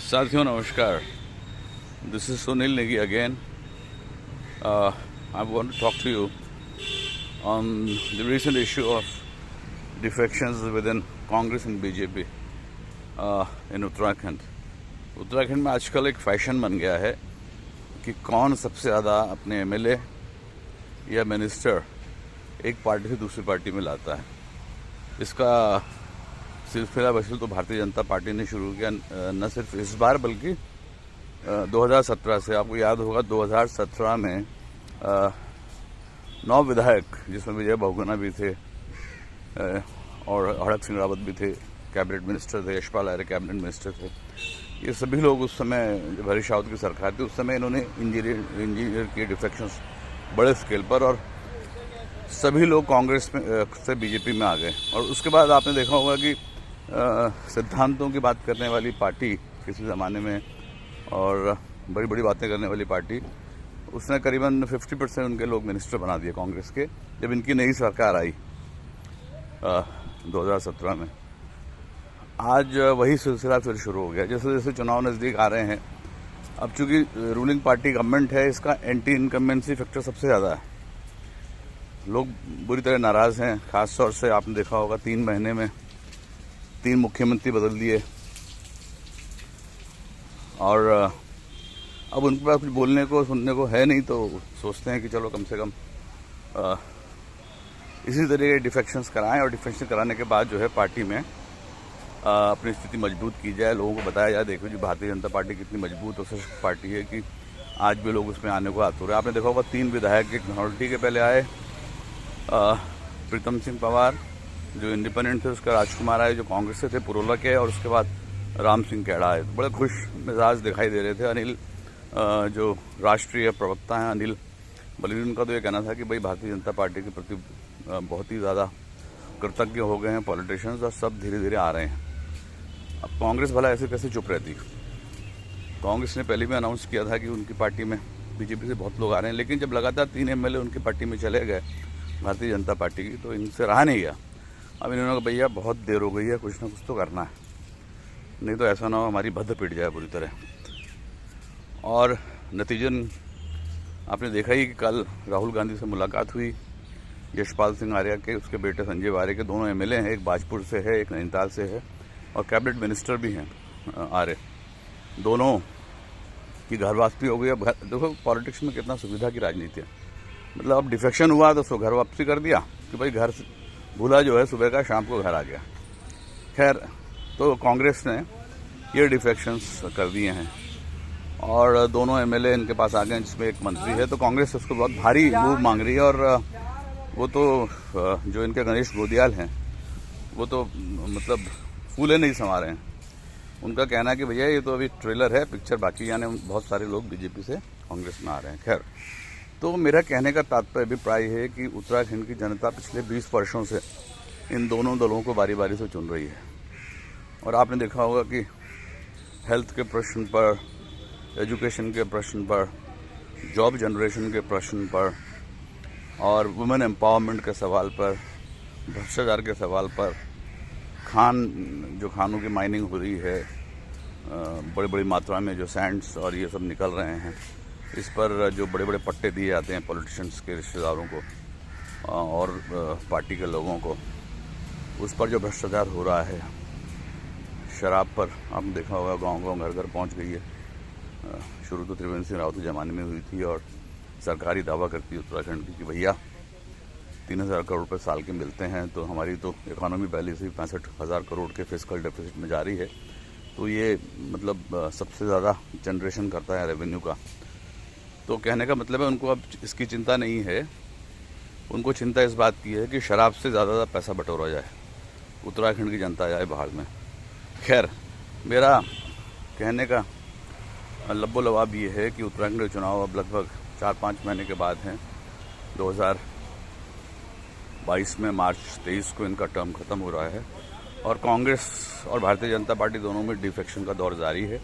साथियों नमस्कार, this is Sunil Negi again. I want to talk to you on the recent issue of defections within Congress and BJP in Uttarakhand. Uttarakhand में आजकल एक fashion बन गया है कि कौन सबसे ज़्यादा अपने एमएलए या मिनिस्टर एक पार्टी से दूसरी पार्टी में लाता है. इसका सिलसिला वसूल तो भारतीय जनता पार्टी ने शुरू किया, न सिर्फ इस बार बल्कि 2017 से. आपको याद होगा 2017 में 9 विधायक, जिसमें विजय बहुगुणा भी थे और हड़क सिंह रावत भी थे, कैबिनेट मिनिस्टर थे, यशपाल आर्य कैबिनेट मिनिस्टर थे. ये सभी लोग उस समय जब हरीश रावत की सरकार थी उस समय इन्होंने इंजीनियर किए डिफेक्शंस बड़े स्केल पर, और सभी लोग कांग्रेस में से बीजेपी में आ गए. और उसके बाद आपने देखा होगा कि सिद्धांतों की बात करने वाली पार्टी किसी ज़माने में और बड़ी बड़ी बातें करने वाली पार्टी, उसने करीबन 50% उनके लोग मिनिस्टर बना दिए कांग्रेस के, जब इनकी नई सरकार आई 2017 में. आज वही सिलसिला फिर शुरू हो गया. जैसे जैसे चुनाव नज़दीक आ रहे हैं, अब चूंकि रूलिंग पार्टी गवर्नमेंट है, इसका एंटी इनकम्बेंसी फैक्टर सबसे ज़्यादा है. लोग बुरी तरह नाराज़ हैं. खास तौर से आपने देखा होगा 3 महीने में 3 मुख्यमंत्री बदल दिए, और अब उनके पास कुछ बोलने को सुनने को है नहीं, तो सोचते हैं कि चलो कम से कम इसी तरह के डिफेक्शंस कराएं, और डिफेक्शन कराने के बाद जो है पार्टी में अपनी स्थिति मजबूत की जाए. लोगों को बताया जाए, देखो जी भारतीय जनता पार्टी कितनी मजबूत और सशक्त पार्टी है कि आज भी लोग उसमें आने को आतुर है. आपने देखा होगा 3 विधायक एक मिनॉरिटी के पहले आए, प्रीतम सिंह पंवार जो इंडिपेंडेंट थे, उसका राजकुमार आए जो कांग्रेस से थे, पुरोला के, और उसके बाद राम सिंह कैड़ा आए. बड़े खुश मिजाज दिखाई दे रहे थे. अनिल जो राष्ट्रीय प्रवक्ता हैं अनिल बल्कि, उनका तो ये कहना था कि भाई भारतीय जनता पार्टी के प्रति बहुत ही ज़्यादा कृतज्ञ हो गए हैं पॉलिटिशियंस, और सब धीरे धीरे आ रहे हैं. अब कांग्रेस भला ऐसे कैसे चुप रहती. कांग्रेस ने पहले भी अनाउंस किया था कि उनकी पार्टी में बीजेपी से बहुत लोग आ रहे हैं, लेकिन जब लगातार 3 एमएलए उनकी पार्टी में चले गए भारतीय जनता पार्टी की, तो इनसे रहा नहीं गया. अब इन्होंने कहा भैया बहुत देर हो गई है, कुछ ना कुछ तो करना है, नहीं तो ऐसा ना हो हमारी भद्द पिट जाए बुरी तरह. और नतीजन आपने देखा ही कि कल राहुल गांधी से मुलाकात हुई. यशपाल सिंह आर्य के, उसके बेटे संजय आर्य के, दोनों एमएलए हैं, एक बाजपुर से है, एक नैनीताल से है, और कैबिनेट मिनिस्टर भी हैं आर्य. दोनों की घर वापसी हो गई. अब देखो पॉलिटिक्स में कितना सुविधा की राजनीति है. मतलब अब डिफेक्शन हुआ तो उसको घर वापसी कर दिया कि भाई घर भूला जो है सुबह का, शाम को घर आ गया. खैर, तो कांग्रेस ने ये डिफेक्शंस कर दिए हैं, और दोनों एमएलए इनके पास आ गए, जिसमें एक मंत्री है. तो कांग्रेस उसको बहुत भारी मूव मांग रही है, और वो तो जो इनके गणेश गोदियाल हैं वो तो मतलब फूले नहीं समा रहे हैं. उनका कहना है कि भैया ये तो अभी ट्रेलर है, पिक्चर बाकी, यानी बहुत सारे लोग बीजेपी से कांग्रेस में आ रहे हैं. खैर, तो मेरा कहने का तात्पर्य अभिप्राय है कि उत्तराखंड की जनता पिछले 20 वर्षों से इन दोनों दलों को बारी बारी से चुन रही है. और आपने देखा होगा कि हेल्थ के प्रश्न पर, एजुकेशन के प्रश्न पर, जॉब जनरेशन के प्रश्न पर, और वुमेन एम्पावरमेंट के सवाल पर, भ्रष्टाचार के सवाल पर, खानों की माइनिंग हो रही है, बड़ी बड़ी मात्रा में जो सैंड्स और ये सब निकल रहे हैं, इस पर जो बड़े बड़े पट्टे दिए जाते हैं पॉलिटिशियंस के रिश्तेदारों को और पार्टी के लोगों को, उस पर जो भ्रष्टाचार हो रहा है. शराब पर आपने देखा होगा गांव गांव घर घर पहुंच गई है. शुरू तो त्रिवेंद्र सिंह रावत के ज़माने में हुई थी, और सरकारी दावा करती है उत्तराखंड की कि भैया 3000 करोड़ रुपये साल के मिलते हैं, तो हमारी तो इकोनॉमी पहले से ही 65,000 करोड़ के फिस्कल डेफिसिट में जारी है, तो ये मतलब सबसे ज़्यादा जनरेशन करता है रेवेन्यू का. तो कहने का मतलब है उनको अब इसकी चिंता नहीं है. उनको चिंता इस बात की है कि शराब से ज़्यादा पैसा बटोरा जाए, उत्तराखंड की जनता जाए बाहर में. खैर, मेरा कहने का लब्बो लवाब ये है कि उत्तराखंड के चुनाव अब लगभग 4-5 महीने के बाद हैं. 2022 में मार्च 23 को इनका टर्म ख़त्म हो रहा है, और कांग्रेस और भारतीय जनता पार्टी दोनों में डिफेक्शन का दौर जारी है.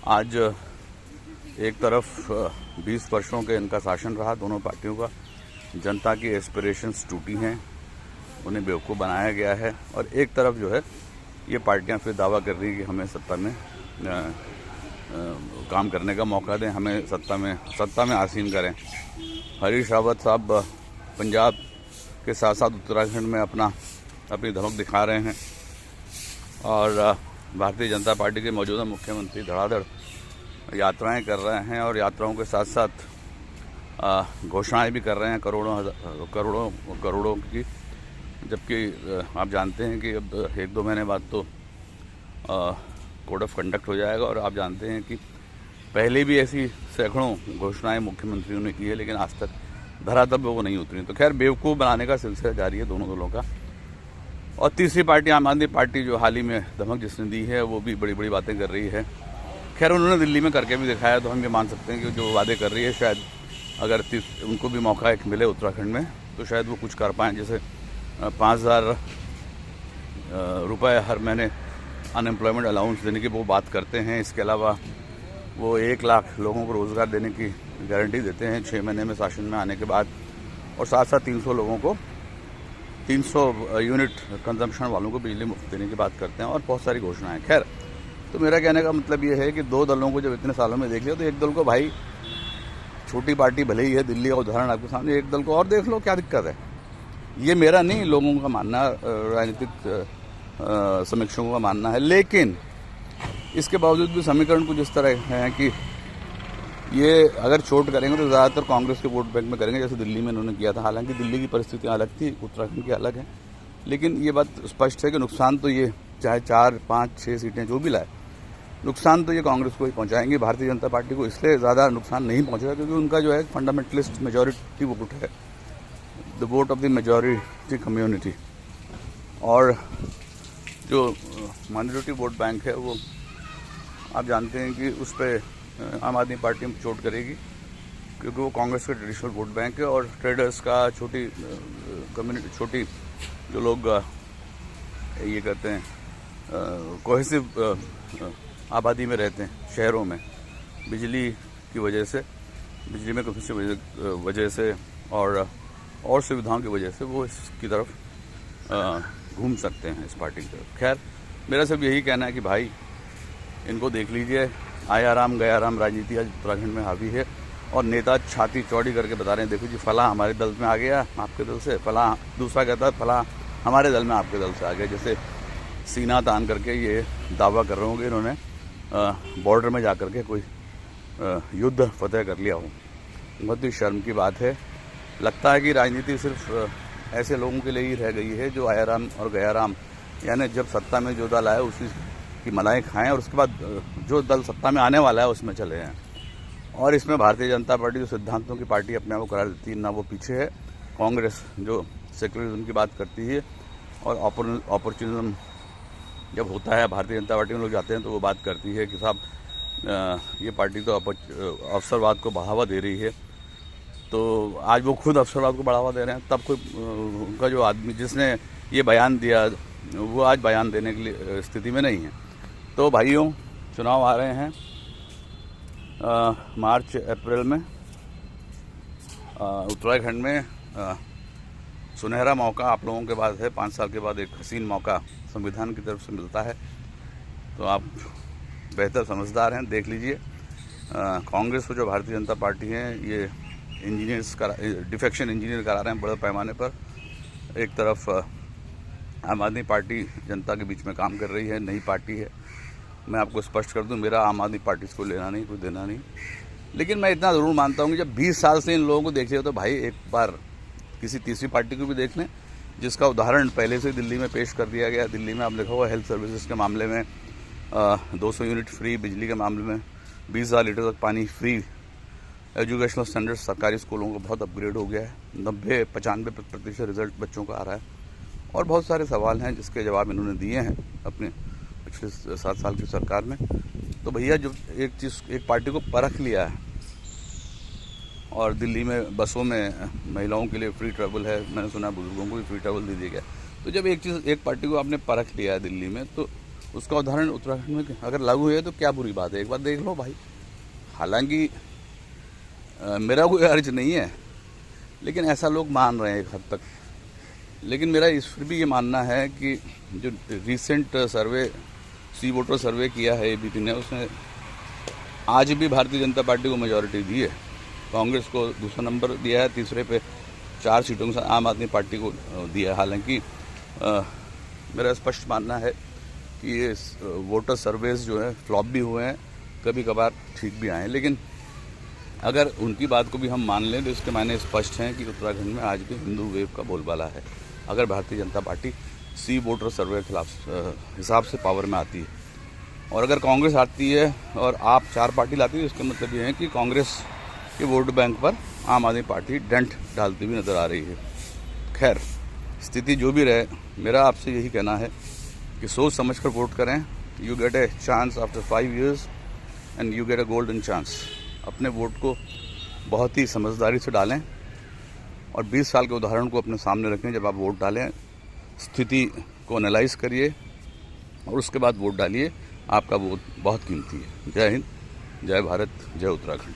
आज एक तरफ 20 वर्षों के इनका शासन रहा दोनों पार्टियों का, जनता की एस्पिरेशंस टूटी हैं, उन्हें बेवकूफ़ बनाया गया है, और एक तरफ जो है ये पार्टियां फिर दावा कर रही है कि हमें सत्ता में काम करने का मौका दें, हमें सत्ता में आसीन करें। हरीश रावत साहब पंजाब के साथ साथ उत्तराखंड में अपनी धमक दिखा रहे हैं और भारतीय जनता पार्टी के मौजूदा मुख्यमंत्री धड़ाधड़ यात्राएं कर रहे हैं और यात्राओं के साथ साथ घोषणाएं भी कर रहे हैं करोड़ों की, जबकि आप जानते हैं कि अब 1-2 महीने बाद तो कोड ऑफ कंडक्ट हो जाएगा और आप जानते हैं कि पहले भी ऐसी सैकड़ों घोषणाएं मुख्यमंत्रियों ने की है, लेकिन आज तक धरातल पर वो नहीं उतरी। तो खैर बेवकूफ़ बनाने का सिलसिला जारी है दोनों दलों का। और तीसरी पार्टी आम आदमी पार्टी, जो हाल ही में धमक जिसने दी है, वो भी बड़ी बड़ी बातें कर रही है। खैर उन्होंने दिल्ली में करके भी दिखाया, तो हम ये मान सकते हैं कि जो वादे कर रही है शायद अगर उनको भी मौका एक मिले उत्तराखंड में तो शायद वो कुछ कर पाएँ। जैसे 5,000 रुपये हर महीने अनएम्प्लॉयमेंट अलाउंस देने की वो बात करते हैं। इसके अलावा वो 1 लाख लोगों को रोज़गार देने की गारंटी देते हैं 6 महीने में शासन में आने के बाद, और साथ साथ 300 लोगों को 300 यूनिट कंजम्पशन वालों को बिजली मुफ्त देने की बात करते हैं और बहुत सारी घोषणाएं। खैर तो मेरा कहने का मतलब ये है कि दो दलों को जब इतने सालों में देख लिया तो एक दल को, भाई छोटी पार्टी भले ही है, दिल्ली का उदाहरण आपके सामने, एक दल को और देख लो, क्या दिक्कत है। ये मेरा नहीं, लोगों का मानना, राजनीतिक समीक्षकों का मानना है। लेकिन इसके बावजूद भी समीकरण कुछ इस तरह हैं कि ये अगर चोट करेंगे तो ज़्यादातर कांग्रेस के वोट बैंक में करेंगे, जैसे दिल्ली में उन्होंने किया था। हालांकि दिल्ली की परिस्थितियाँ अलग थी, उत्तराखंड की अलग है, लेकिन ये बात स्पष्ट है कि नुकसान तो ये चाहे 4, 5, 6 सीटें जो भी लाए, नुकसान तो ये कांग्रेस को ही पहुँचाएंगे। भारतीय जनता पार्टी को इसलिए ज़्यादा नुकसान नहीं पहुँचेगा क्योंकि उनका जो है फंडामेंटलिस्ट मेजॉरिटी वोट है, the vote of the majority community. और जो माइनॉरिटी वोट बैंक है वो आप जानते हैं कि उस पर आम आदमी पार्टी में चोट करेगी, क्योंकि वो कांग्रेस का ट्रेडिशनल वोट बैंक है और ट्रेडर्स का, छोटी कम्युनिटी, छोटी जो लोग ये कहते हैं कोहेसिव आबादी में रहते हैं शहरों में, बिजली की वजह से, बिजली में कमी की वजह से और सुविधाओं की वजह से वो इसकी तरफ घूम सकते हैं, इस पार्टी की तरफ। खैर मेरा सब यही कहना है कि भाई इनको देख लीजिए, आया राम गया राम राजनीति आज उत्तराखंड में हावी है और नेता छाती चौड़ी करके बता रहे हैं, देखो जी फला हमारे दल में आ गया आपके दल से, फला दूसरा कहता है फला हमारे दल में आपके दल से आ गया। जैसे सीना तान करके ये दावा कर रहे होंगे इन्होंने बॉर्डर में जा करके कोई युद्ध फतेह कर लिया हो। बहुत ही शर्म की बात है। लगता है कि राजनीति सिर्फ ऐसे लोगों के लिए ही रह गई है जो आया राम और गया राम, यानी जब सत्ता में जो दल आए उसी की मलाई खाएं और उसके बाद जो दल सत्ता में आने वाला है उसमें चले हैं। और इसमें भारतीय जनता पार्टी जो सिद्धांतों की पार्टी अपने आप को करार देती है, ना वो पीछे है। कांग्रेस जो सेक्युलरिज्म की बात करती है और अपॉर्चुनिज्म जब होता है, भारतीय जनता पार्टी में लोग जाते हैं तो वो बात करती है कि साहब ये पार्टी तो अवसरवाद को बढ़ावा दे रही है। तो आज वो खुद अवसरवाद को बढ़ावा दे रहे हैं, तब कोई उनका जो आदमी जिसने ये बयान दिया वो आज बयान देने के लिए स्थिति में नहीं है। तो भाइयों, चुनाव आ रहे हैं मार्च अप्रैल में उत्तराखंड में। सुनहरा मौका आप लोगों के पास है, 5 साल के बाद एक हसीन मौका संविधान की तरफ से मिलता है। तो आप बेहतर समझदार हैं, देख लीजिए। कांग्रेस को जो भारतीय जनता पार्टी है ये इंजीनियर्स का डिफेक्शन इंजीनियर करा रहे हैं बड़े पैमाने पर। एक तरफ आम आदमी पार्टी जनता के बीच में काम कर रही है, नई पार्टी है। मैं आपको स्पष्ट कर दूं, मेरा आम आदमी पार्टी को लेना नहीं, कोई देना नहीं। लेकिन मैं इतना ज़रूर मानता हूँ कि जब 20 साल से इन लोगों को देख रहे हो तो भाई एक बार किसी तीसरी पार्टी को भी देख लें, जिसका उदाहरण पहले से दिल्ली में पेश कर दिया गया। दिल्ली में आप लिखा हुआ हेल्थ सर्विसेज के मामले में 200 यूनिट फ्री, बिजली के मामले में 20,000 लीटर तक पानी फ्री, एजुकेशनल स्टैंडर्ड सरकारी स्कूलों का बहुत अपग्रेड हो गया है, 90-95% रिजल्ट बच्चों का आ रहा है। और बहुत सारे सवाल हैं जिसके जवाब इन्होंने दिए हैं अपने पिछले 7 साल की सरकार में। तो भैया जो एक पार्टी को परख लिया है और दिल्ली में बसों में महिलाओं के लिए फ्री ट्रैवल है, मैंने सुना बुजुर्गों को भी फ्री ट्रैवल दे दिया गया। तो जब एक पार्टी को आपने परख लिया है दिल्ली में, तो उसका उदाहरण उत्तराखंड में अगर लागू है तो क्या बुरी बात है, एक बार देख लो भाई। हालांकि मेरा कोई अर्ज नहीं है, लेकिन ऐसा लोग मान रहे हैं एक हद तक। लेकिन मेरा इस फिर भी ये मानना है कि जो रिसेंट सर्वे सी वोटर सर्वे किया है एबीपी ने, उसने आज भी भारतीय जनता पार्टी को मेजॉरिटी दी है। कांग्रेस को दूसरा नंबर दिया है, तीसरे पे 4 सीटों के साथ आम आदमी पार्टी को दिया है। हालांकि मेरा स्पष्ट मानना है कि ये वोटर सर्वेस जो है फ्लॉप भी हुए हैं, कभी कभार ठीक भी आए हैं, लेकिन अगर उनकी बात को भी हम मान लें तो इसके मायने स्पष्ट हैं कि उत्तराखंड में आज भी हिंदू वेव का बोलबाला है। अगर भारतीय जनता पार्टी सी वोटर सर्वे के खिलाफ हिसाब से पावर में आती है, और अगर कांग्रेस आती है और आप 4 पार्टी लाती है, इसका मतलब ये है कि कांग्रेस के वोट बैंक पर आम आदमी पार्टी डेंट डालती हुई नज़र आ रही है। खैर, स्थिति जो भी रहे, मेरा आपसे यही कहना है कि सोच समझ कर वोट करें। You get a chance after 5 years and you get a golden chance. अपने वोट को बहुत ही समझदारी से डालें और 20 साल के उदाहरण को अपने सामने रखें। जब आप वोट डालें, स्थिति को एनालाइज करिए और उसके बाद वोट डालिए। आपका वोट बहुत कीमती है। जय हिंद, जय भारत, जय उत्तराखंड।